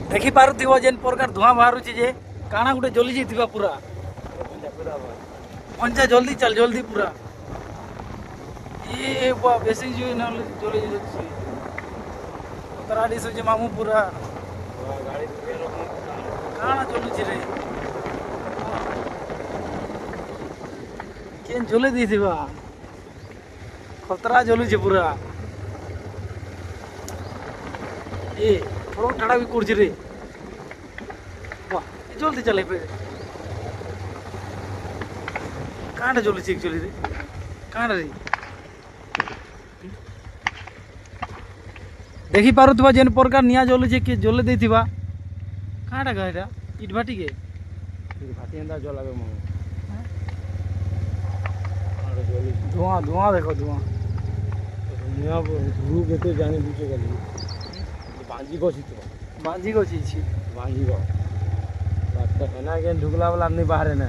देखी पारुथिबो जेन प्रकार धुआं बाहरुछि जे काना गुटे जली जइथिबा पूरा पंचा जल्दी चल जल्दी पूरा ये बा बेसी जो न जली जछि तराडी से जे मामू पूरा गाड़ी काना जलुछि रे केन जले दिथिबा खतरा जलुछि पूरा ए थोड़ा ठाड़ा भी कुर्सी रे वाह जल्दी चले पे कांडा जलुछि एक्चुअली रे कांडा रे देखी पारुथबा जेन प्रकार निया जलुछि के जले देथिबा कांडा गाइडा इट भाटी के भाटी अंदा जलाबे म धुआं धुआं देखो धुआं निया धुरु केते जाने बुझे गली बांजी गछि तो बांजी गछि छी बांजी गो बात है ना के ढुकला वाला नहीं बाहर है ना